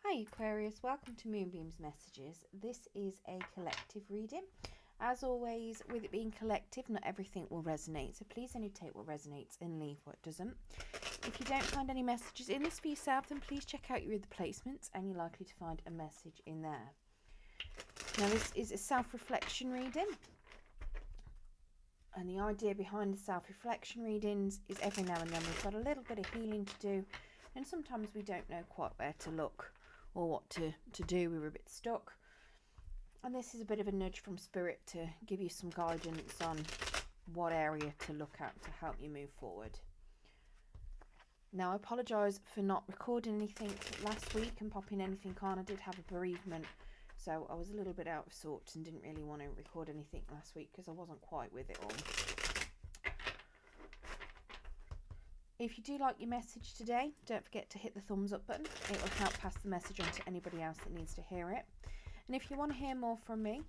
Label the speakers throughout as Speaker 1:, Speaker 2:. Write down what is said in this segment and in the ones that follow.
Speaker 1: Hi Aquarius, welcome to Moonbeam's Messages. This is a collective reading. As always, with it being collective, not everything will resonate, so please only take what resonates and leave what doesn't. If you don't find any messages in this for yourself, then please check out your other placements and you're likely to find a message in there. Now this is a self-reflection reading, and the idea behind the self-reflection readings is every now and then we've got a little bit of healing to do, and sometimes we don't know quite where to look or what to do. We're a bit stuck, and this is a bit of a nudge from spirit to give you some guidance on what area to look at to help you move forward. Now I apologise for not recording anything last week and popping anything on. I did have a bereavement, so I was a little bit out of sorts and didn't really want to record anything last week because I wasn't quite with it all. If you do like your message today, don't forget to hit the thumbs up button. It will help pass the message on to anybody else that needs to hear it. And if you want to hear more from me,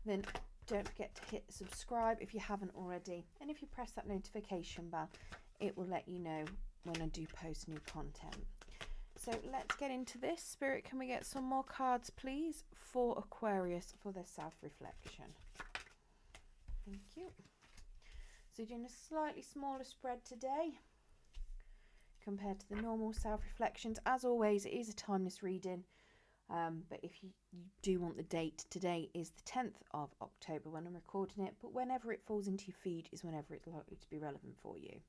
Speaker 1: then don't forget to hit subscribe if you haven't already. And if you press that notification bell, it will let you know when I do post new content. So let's get into this. Spirit, can we get some more cards, please, for Aquarius for their self-reflection? Thank you. So doing a slightly smaller spread today compared to the normal self-reflections. As always, it is a timeless reading, but if you do want the date, today is the 10th of October when I'm recording it, but whenever it falls into your feed is whenever it's likely to be relevant for you.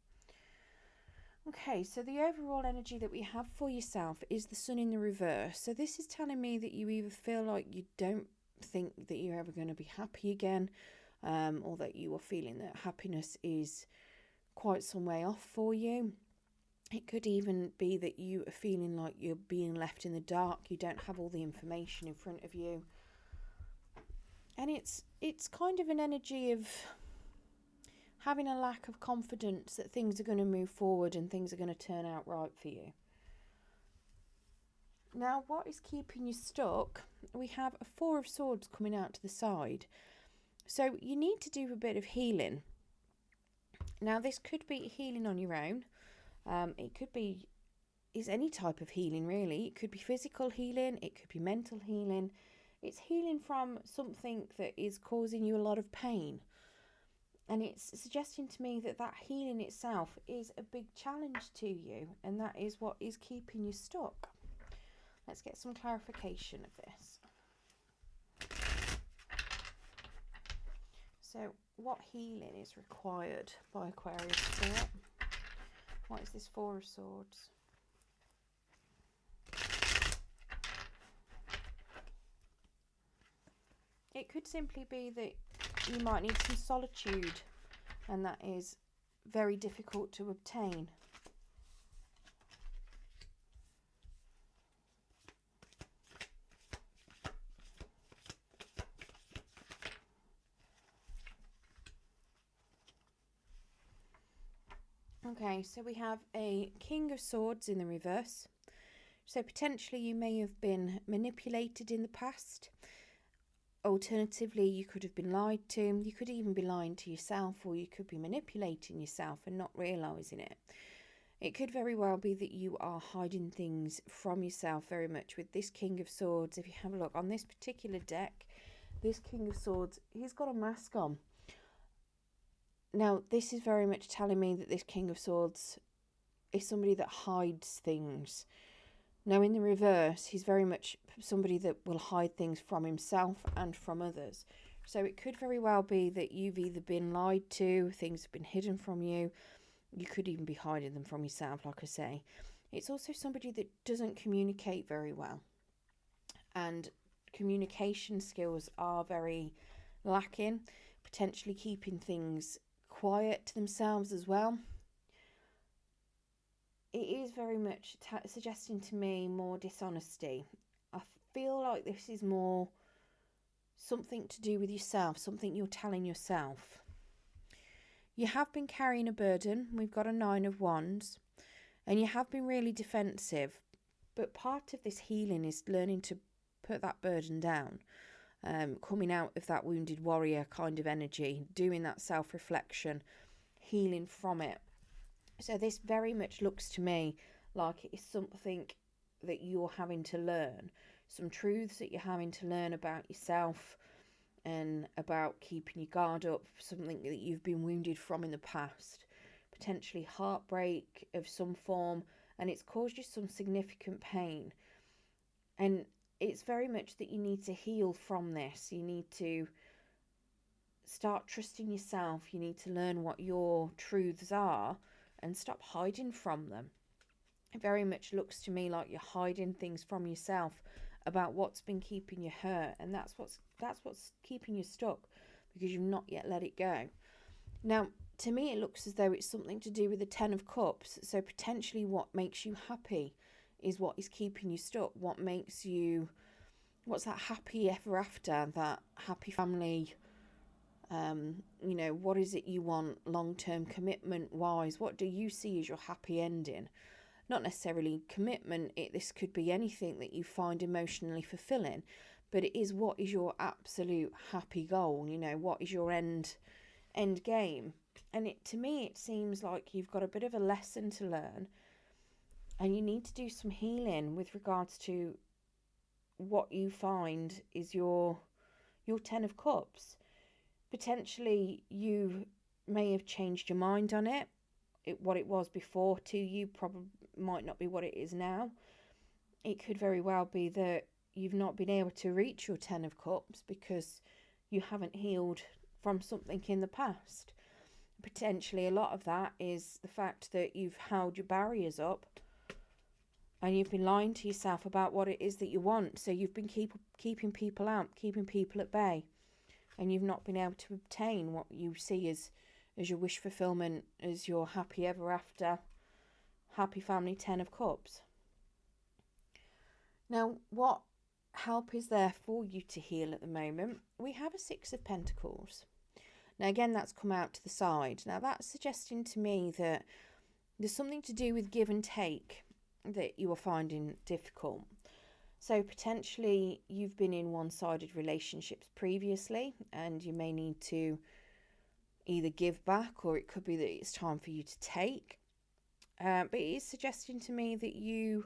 Speaker 1: Okay, so the overall energy that we have for yourself is the Sun in the reverse. So this is telling me that you either feel like you don't think that you're ever going to be happy again, or that you are feeling that happiness is quite some way off for you. It could even be that you are feeling like you're being left in the dark. You don't have all the information in front of you. And it's kind of an energy of having a lack of confidence that things are going to move forward and things are going to turn out right for you. Now, what is keeping you stuck? We have a Four of Swords coming out to the side. So you need to do a bit of healing. Now, this could be healing on your own. It could be any type of healing, really. It could be physical healing, it could be mental healing. It's healing from something that is causing you a lot of pain. And it's suggesting to me that that healing itself is a big challenge to you, and that is what is keeping you stuck. Let's get some clarification of this. So, what healing is required by Aquarius Spirit? What is this Four of Swords? It could simply be that you might need some solitude, and that is very difficult to obtain. Okay, so we have a King of Swords in the reverse. So potentially you may have been manipulated in the past. Alternatively, you could have been lied to. You could even be lying to yourself, or you could be manipulating yourself and not realising it. It could very well be that you are hiding things from yourself very much with this King of Swords. If you have a look on this particular deck, this King of Swords, he's got a mask on. Now, this is very much telling me that this King of Swords is somebody that hides things. Now, in the reverse, he's very much somebody that will hide things from himself and from others. So it could very well be that you've either been lied to, things have been hidden from you. You could even be hiding them from yourself, like I say. It's also somebody that doesn't communicate very well. And communication skills are very lacking, potentially keeping things quiet to themselves as well. It is very much suggesting to me more dishonesty. I feel like this is more something to do with yourself, something you're telling yourself. You have been carrying a burden. We've got a Nine of Wands, and you have been really defensive. But part of this healing is learning to put that burden down, coming out of that wounded warrior kind of energy, doing that self-reflection, healing from it. So this very much looks to me like it is something that you're having to learn, some truths that you're having to learn about yourself and about keeping your guard up, something that you've been wounded from in the past, potentially heartbreak of some form, and it's caused you some significant pain. And it's very much that you need to heal from this. You need to start trusting yourself. You need to learn what your truths are and stop hiding from them. It very much looks to me like you're hiding things from yourself about what's been keeping you hurt, and that's what's keeping you stuck, because you've not yet let it go. Now, to me, it looks as though it's something to do with the Ten of Cups. So potentially what makes you happy is what is keeping you stuck. What's that happy ever after, that happy family? What is it you want long-term commitment wise? What do you see as your happy ending? Not necessarily commitment. This could be anything that you find emotionally fulfilling, but it is, what is your absolute happy goal? What is your end game? And to me, it seems like you've got a bit of a lesson to learn, and you need to do some healing with regards to what you find is your Ten of Cups. Potentially you may have changed your mind on it. What it was before to you probably might not be what it is now. It could very well be that you've not been able to reach your Ten of Cups because you haven't healed from something in the past. Potentially a lot of that is the fact that you've held your barriers up and you've been lying to yourself about what it is that you want. So you've been keeping people out, keeping people at bay, and you've not been able to obtain what you see as your wish fulfillment, as your happy ever after, happy family Ten of Cups. Now, what help is there for you to heal at the moment? We have a Six of Pentacles. Now, again, that's come out to the side. Now, that's suggesting to me that there's something to do with give and take that you are finding difficult. So potentially you've been in one-sided relationships previously, and you may need to either give back, or it could be that it's time for you to take. But it is suggesting to me that you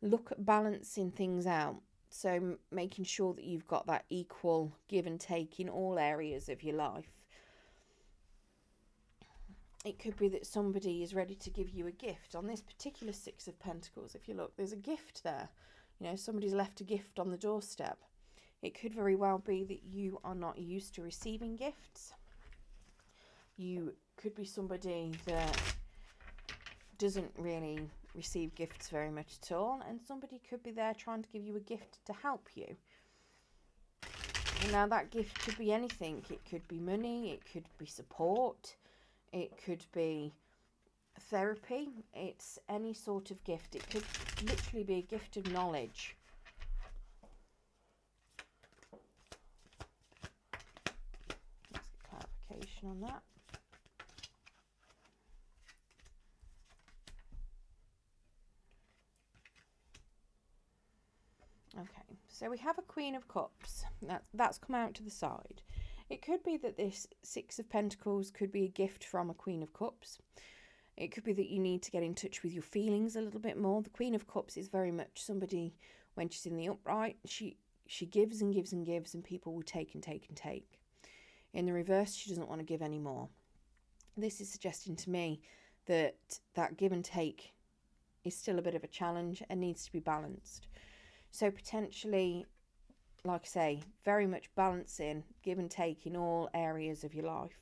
Speaker 1: look at balancing things out. So making sure that you've got that equal give and take in all areas of your life. It could be that somebody is ready to give you a gift. On this particular Six of Pentacles, if you look, there's a gift there. Somebody's left a gift on the doorstep. It could very well be that you are not used to receiving gifts. You could be somebody that doesn't really receive gifts very much at all, and somebody could be there trying to give you a gift to help you. And now that gift could be anything. It could be money, it could be support, it could be therapy. It's any sort of gift. It could literally be a gift of knowledge. Let's get clarification on that. Okay, so we have a Queen of Cups. That's come out to the side. It could be that this Six of Pentacles could be a gift from a Queen of Cups. It could be that you need to get in touch with your feelings a little bit more. The Queen of Cups is very much somebody, when she's in the upright, she gives and gives and gives, and people will take and take and take. In the reverse, she doesn't want to give any more. This is suggesting to me that give and take is still a bit of a challenge and needs to be balanced. So potentially, like I say, very much balancing give and take in all areas of your life.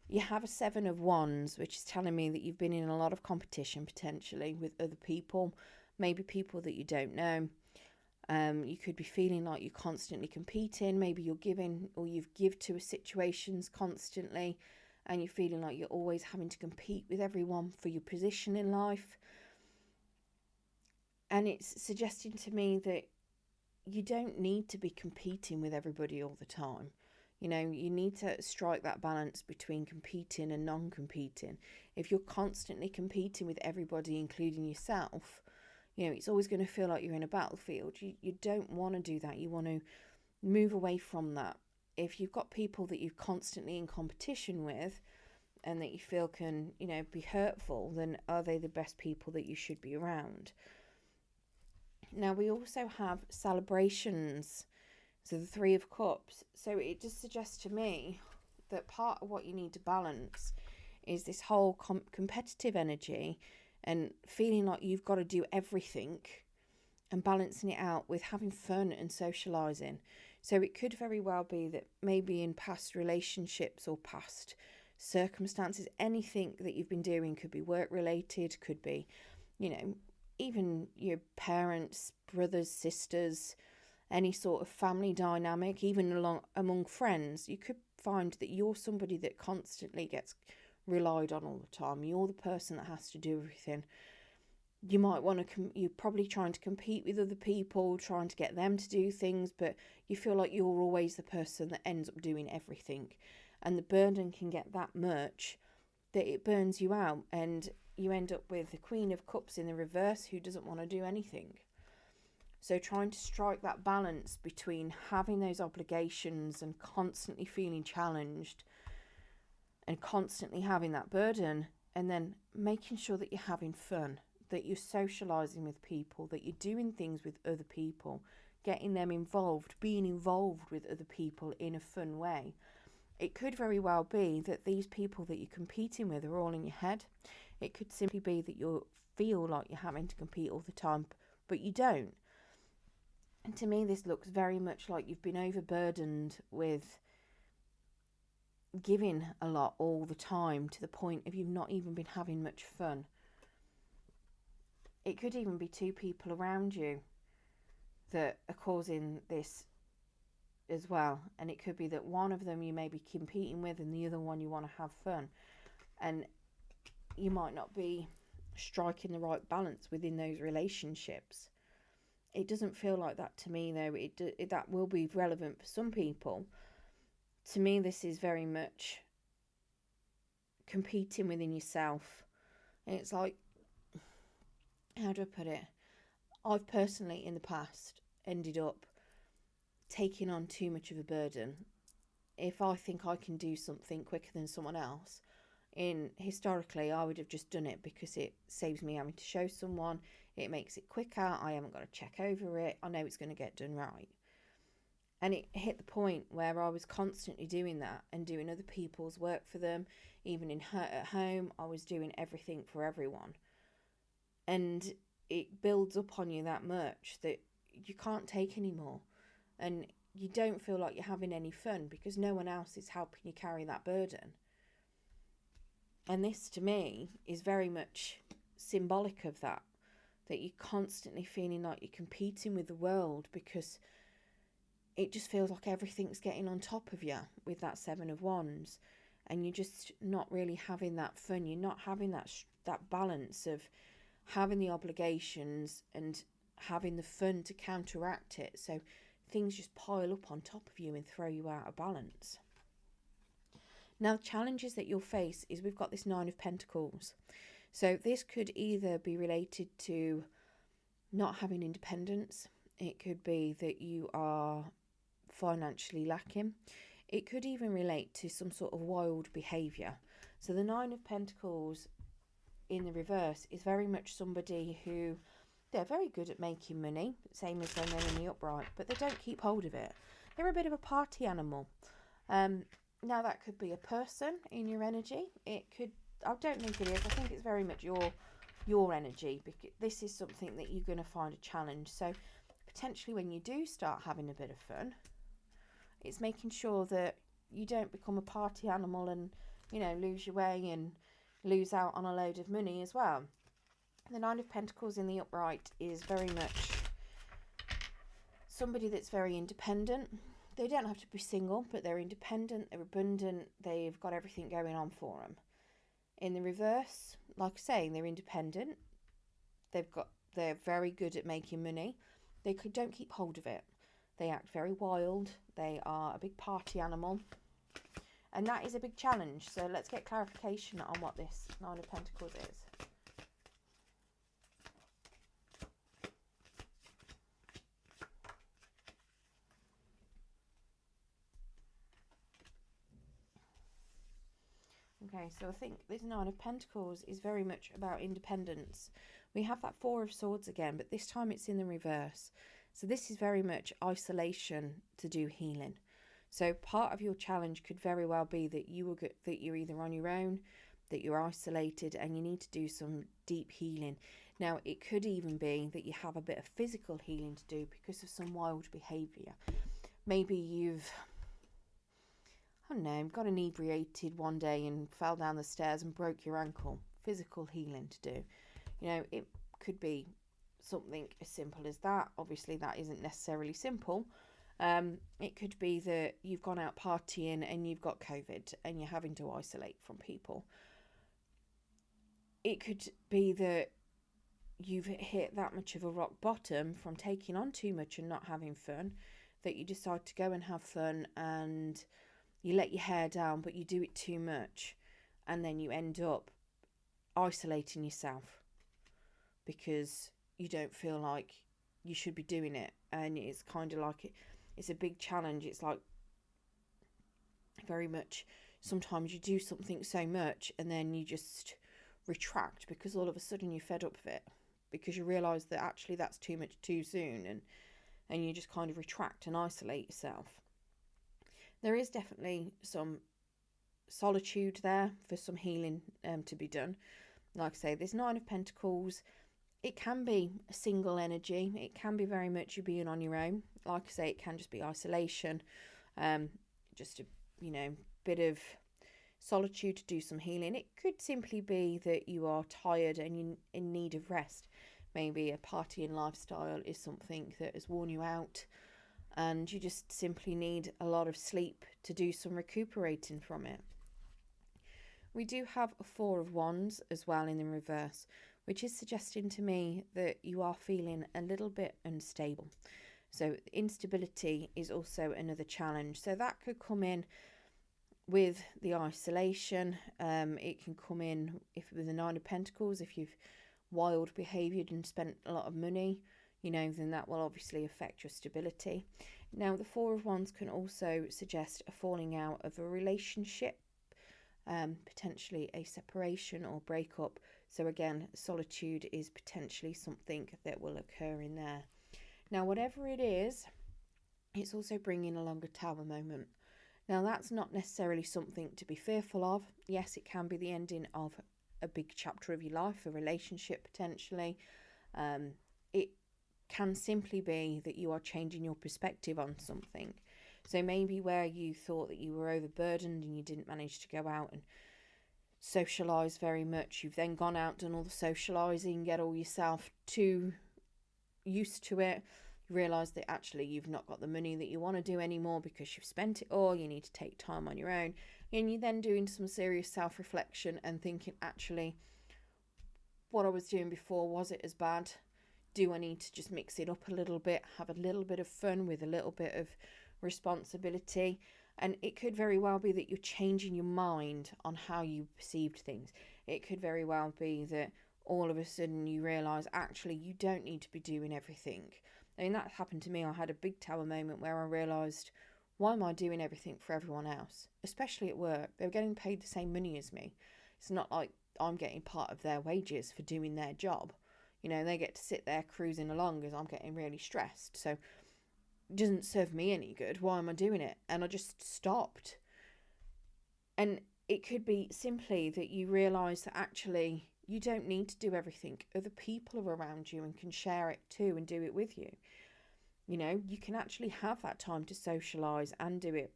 Speaker 1: You have a Seven of Wands, which is telling me that you've been in a lot of competition potentially with other people, maybe people that you don't know. You could be feeling like you're constantly competing. Maybe you're giving, or you've give to situations constantly, and you're feeling like you're always having to compete with everyone for your position in life. And it's suggesting to me that you don't need to be competing with everybody all the time. You need to strike that balance between competing and non-competing. If you're constantly competing with everybody, including yourself, it's always going to feel like you're in a battlefield. You don't want to do that. You want to move away from that. If you've got people that you're constantly in competition with, and that you feel can, you know, be hurtful, then are they the best people that you should be around? Now, we also have celebrations, so the Three of Cups. So it just suggests to me that part of what you need to balance is this whole competitive energy and feeling like you've got to do everything, and balancing it out with having fun and socializing. So it could very well be that maybe in past relationships or past circumstances, anything that you've been doing could be work related, could be, you know, even your parents, brothers, sisters, any sort of family dynamic, even among friends. You could find that you're somebody that constantly gets relied on all the time. You're the person that has to do everything. You might want to, you're probably trying to compete with other people, trying to get them to do things, but you feel like you're always the person that ends up doing everything. And the burden can get that much that it burns you out, and you end up with the Queen of Cups in the reverse who doesn't want to do anything. So trying to strike that balance between having those obligations and constantly feeling challenged and constantly having that burden, and then making sure that you're having fun, that you're socializing with people, that you're doing things with other people, getting them involved, being involved with other people in a fun way. It could very well be that these people that you're competing with are all in your head. It could simply be that you feel like you're having to compete all the time, but you don't. And to me, this looks very much like you've been overburdened with giving a lot all the time, to the point of you've not even been having much fun. It could even be two people around you that are causing this as well. And it could be that one of them you may be competing with and the other one you want to have fun. And you might not be striking the right balance within those relationships. It doesn't feel like that to me, though. That will be relevant for some people. To me, this is very much competing within yourself. And it's like, how do I put it? I've personally, in the past, ended up taking on too much of a burden. If I think I can do something quicker than someone else, historically, I would have just done it because it saves me having to show someone. It makes it quicker. I haven't got to check over it. I know it's going to get done right. And it hit the point where I was constantly doing that and doing other people's work for them. Even at home, I was doing everything for everyone. And it builds up on you that much that you can't take anymore. And you don't feel like you're having any fun because no one else is helping you carry that burden. And this, to me, is very much symbolic of that you're constantly feeling like you're competing with the world, because it just feels like everything's getting on top of you with that Seven of Wands, and you're just not really having that fun. You're not having that balance of having the obligations and having the fun to counteract it. So things just pile up on top of you and throw you out of balance. Now, the challenges that you'll face is we've got this Nine of Pentacles. So this could either be related to not having independence. It could be that you are financially lacking. It could even relate to some sort of wild behaviour. So the Nine of Pentacles in the reverse is very much somebody who, they're very good at making money, same as when they're in the upright, but they don't keep hold of it. They're a bit of a party animal. Now that could be a person in your energy. It could, I don't think it is. I think it's very much your energy, because this is something that you're going to find a challenge. So potentially when you do start having a bit of fun, it's making sure that you don't become a party animal and, you know, lose your way and lose out on a load of money as well. The Nine of Pentacles in the upright is very much somebody that's very independent. They don't have to be single, but they're independent, they're abundant, they've got everything going on for them. In the reverse, like I say, they're independent, they're very good at making money, they don't keep hold of it. They act very wild, they are a big party animal, and that is a big challenge. So let's get clarification on what this Nine of Pentacles is. Okay, so I think this Nine of Pentacles is very much about independence. We have that Four of Swords again, but this time it's in the reverse. So this is very much isolation to do healing. So part of your challenge could very well be that you're either on your own, that you're isolated, and you need to do some deep healing. Now, it could even be that you have a bit of physical healing to do because of some wild behaviour. Maybe you've, I don't know, got inebriated one day and fell down the stairs and broke your ankle. Physical healing to do. You know, it could be something as simple as that. Obviously, that isn't necessarily simple. It could be that you've gone out partying and you've got COVID and you're having to isolate from people. It could be that you've hit that much of a rock bottom from taking on too much and not having fun, that you decide to go and have fun and you let your hair down, but you do it too much, and then you end up isolating yourself because you don't feel like you should be doing it. And it's kind of like it's a big challenge. It's like very much sometimes you do something so much and then you just retract because all of a sudden you're fed up with it, because you realise that actually that's too much too soon, and you just kind of retract and isolate yourself. There is definitely some solitude there for some healing to be done. Like I say, this Nine of Pentacles, it can be a single energy. It can be very much you being on your own. Like I say, it can just be isolation, just a bit of solitude to do some healing. It could simply be that you are tired and you're in need of rest. Maybe a partying lifestyle is something that has worn you out and you just simply need a lot of sleep to do some recuperating from it. We do have a Four of Wands as well in the reverse, which is suggesting to me that you are feeling a little bit unstable. So instability is also another challenge. So that could come in with the isolation. It can come in with the Nine of Pentacles. If you've wild behaviored and spent a lot of money, then that will obviously affect your stability. Now, the Four of Wands can also suggest a falling out of a relationship, potentially a separation or breakup. So again, solitude is potentially something that will occur in there. Now, whatever it is, it's also bringing along a Tower moment. Now, that's not necessarily something to be fearful of. Yes, it can be the ending of a big chapter of your life, a relationship potentially. It can simply be that you are changing your perspective on something. So maybe where you thought that you were overburdened and you didn't manage to go out and socialise very much, you've then gone out, done all the socialising, get all yourself too used to it. You realise that actually you've not got the money that you want to do anymore because you've spent it all. You need to take time on your own. And you're then doing some serious self-reflection and thinking, actually, what I was doing before, was it as bad? Do I need to just mix it up a little bit, have a little bit of fun with a little bit of responsibility? And it could very well be that you're changing your mind on how you perceived things. It could very well be that all of a sudden you realise actually you don't need to be doing everything. I mean, that happened to me. I had a big Tower moment where I realised, why am I doing everything for everyone else? Especially at work. They're getting paid the same money as me. It's not like I'm getting part of their wages for doing their job. They get to sit there cruising along as I'm getting really stressed. So it doesn't serve me any good. Why am I doing it? And I just stopped. And it could be simply that you realise that actually you don't need to do everything. Other people are around you and can share it too and do it with you. You can actually have that time to socialise and do it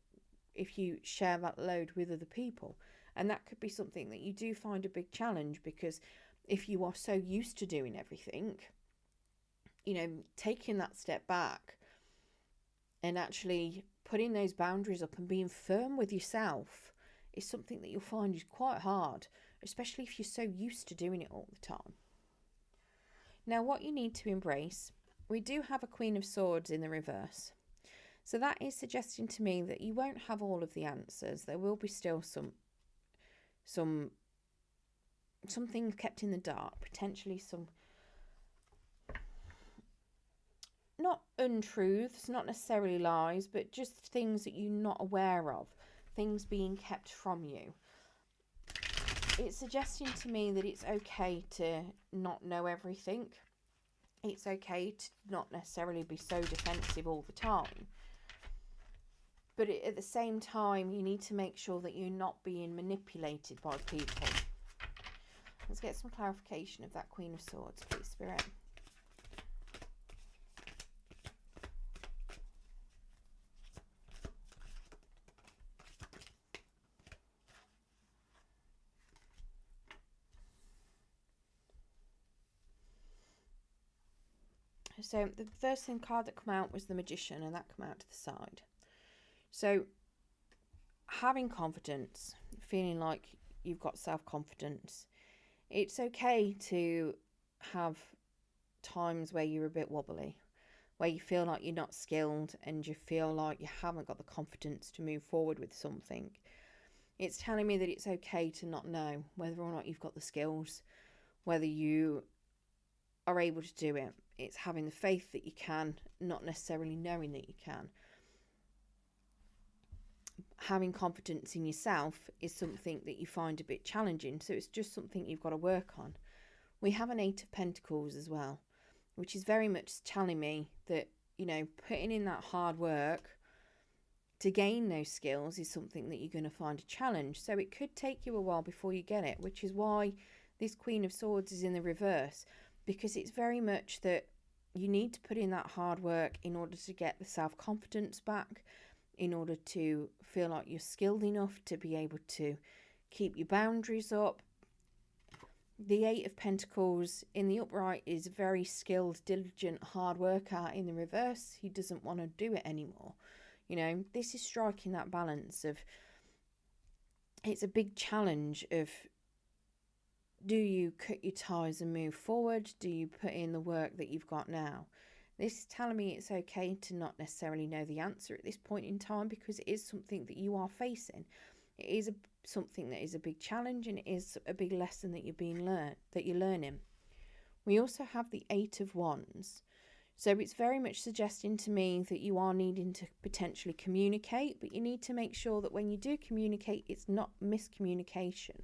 Speaker 1: if you share that load with other people. And that could be something that you do find a big challenge, because if you are so used to doing everything, taking that step back and actually putting those boundaries up and being firm with yourself is something that you'll find is quite hard, especially if you're so used to doing it all the time. Now, what you need to embrace, we do have a Queen of Swords in the reverse. So that is suggesting to me that you won't have all of the answers. There will be still something kept in the dark, potentially some, not untruths, not necessarily lies, but just things that you're not aware of, things being kept from you. It's suggesting to me that it's okay to not know everything. It's okay to not necessarily be so defensive all the time. But at the same time, you need to make sure that you're not being manipulated by people. Let's get some clarification of that Queen of Swords, please, Spirit. So the first card that came out was the Magician, and that came out to the side. So having confidence, feeling like you've got self-confidence, it's okay to have times where you're a bit wobbly, where you feel like you're not skilled and you feel like you haven't got the confidence to move forward with something. It's telling me that it's okay to not know whether or not you've got the skills, whether you are able to do it. It's having the faith that you can, not necessarily knowing that you can. Having confidence in yourself is something that you find a bit challenging, so it's just something you've got to work on. We have an 8 of Pentacles as well, which is very much telling me that, you know, putting in that hard work to gain those skills is something that you're going to find a challenge. So it could take you a while before you get it, which is why this Queen of Swords is in the reverse, because it's very much that you need to put in that hard work in order to get the self-confidence back, in order to feel like you're skilled enough to be able to keep your boundaries up. The 8 of Pentacles in the upright is a very skilled, diligent, hard worker. In the reverse, he doesn't want to do it anymore. You know, this is striking that balance of, it's a big challenge of, do you cut your ties and move forward? Do you put in the work that you've got now? This is telling me it's okay to not necessarily know the answer at this point in time, because it is something that you are facing. It is something that is a big challenge, and it is a big lesson that you're learning. We also have the 8 of Wands. So it's very much suggesting to me that you are needing to potentially communicate, but you need to make sure that when you do communicate, it's not miscommunication.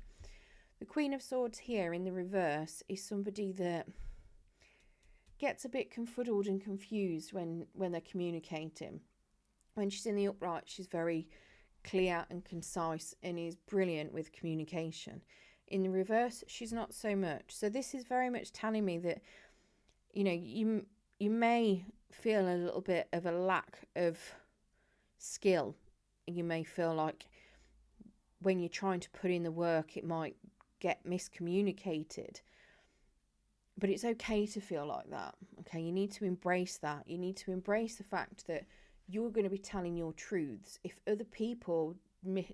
Speaker 1: The Queen of Swords here in the reverse is somebody that gets a bit confuddled and confused when they're communicating. When she's in the upright, she's very clear and concise and is brilliant with communication. In the reverse, she's not so much. So this is very much telling me that, you know, you may feel a little bit of a lack of skill. You may feel like when you're trying to put in the work, it might get miscommunicated. But it's okay to feel like that. Okay, you need to embrace that. You need to embrace the fact that you're going to be telling your truths. If other people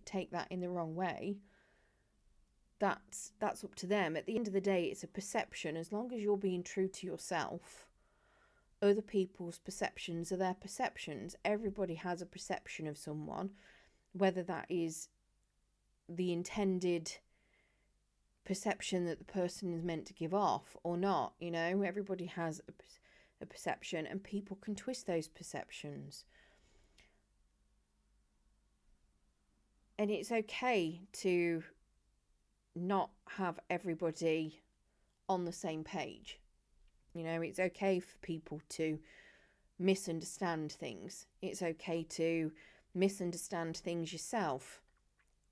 Speaker 1: take that in the wrong way, that's up to them. At the end of the day, it's a perception. As long as you're being true to yourself, other people's perceptions are their perceptions. Everybody has a perception of someone, whether that is the intended perception that the person is meant to give off or not. You know, everybody has a perception, and people can twist those perceptions. And it's okay to not have everybody on the same page. You know, it's okay for people to misunderstand things. It's okay to misunderstand things yourself.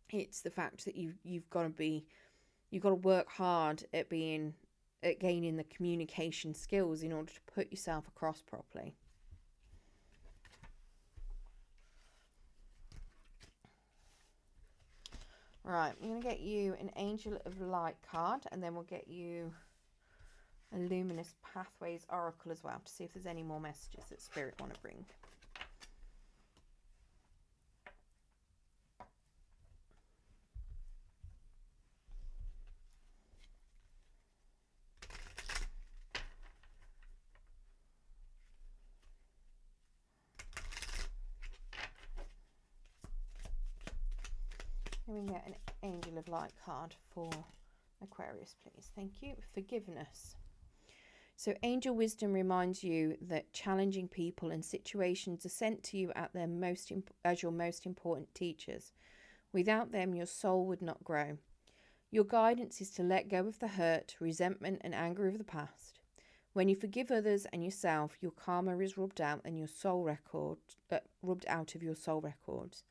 Speaker 1: It's the fact that you've got to work hard at gaining the communication skills in order to put yourself across properly. Right, I'm going to get you an Angel of Light card, and then we'll get you a Luminous Pathways Oracle as well, to see if there's any more messages that Spirit want to bring. Can we get an Angel of Light card for Aquarius, please? Thank you. Forgiveness. So Angel Wisdom reminds you that challenging people and situations are sent to you at their as your most important teachers. Without them, your soul would not grow. Your guidance is to let go of the hurt, resentment, and anger of the past. When you forgive others and yourself, your karma is rubbed out and your rubbed out of your soul records.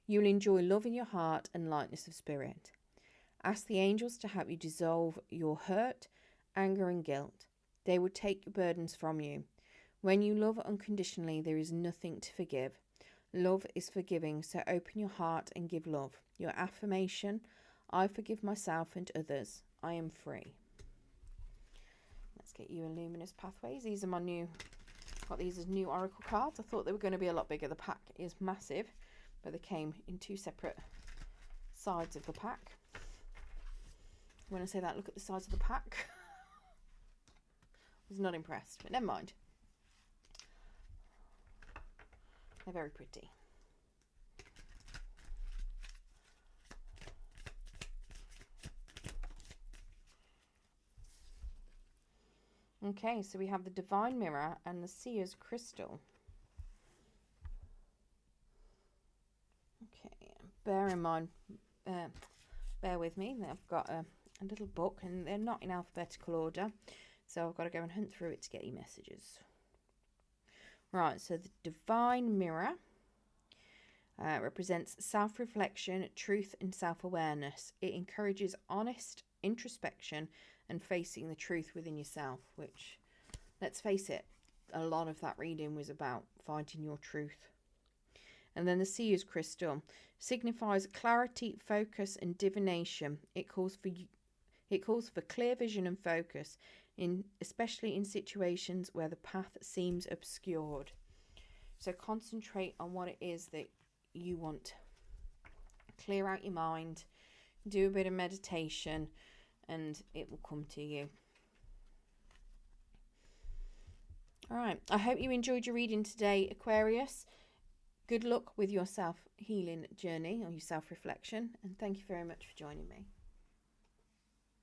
Speaker 1: You will enjoy love in your heart and lightness of spirit. Ask the angels to help you dissolve your hurt, anger, and guilt. They will take your burdens from you. When you love unconditionally, there is nothing to forgive. Love is forgiving, so open your heart and give love. Your affirmation: I forgive myself and others. I am free. Let's get you a luminous pathways. These are my new, got these as new oracle cards. I thought they were going to be a lot bigger. The pack is massive, but they came in 2 separate sides of the pack. When I say that, look at the size of the pack. I was not impressed, but never mind. They're very pretty. Okay, so we have the Divine Mirror and the Seer's Crystal. Okay, bear in mind, bear with me, I've got a little book and they're not in alphabetical order, so I've got to go and hunt through it to get you messages. Right, so the Divine Mirror represents self-reflection, truth and self-awareness. It encourages honest introspection and facing the truth within yourself, which, let's face it, a lot of that reading was about finding your truth. And then the Seer's Crystal signifies clarity, focus and divination. It calls for clear vision and focus, especially in situations where the path seems obscured. So concentrate on what it is that you want. Clear out your mind, do a bit of meditation, and it will come to you. All right, I hope you enjoyed your reading today, Aquarius. Good luck with your self-healing journey or your self-reflection, and thank you very much for joining me.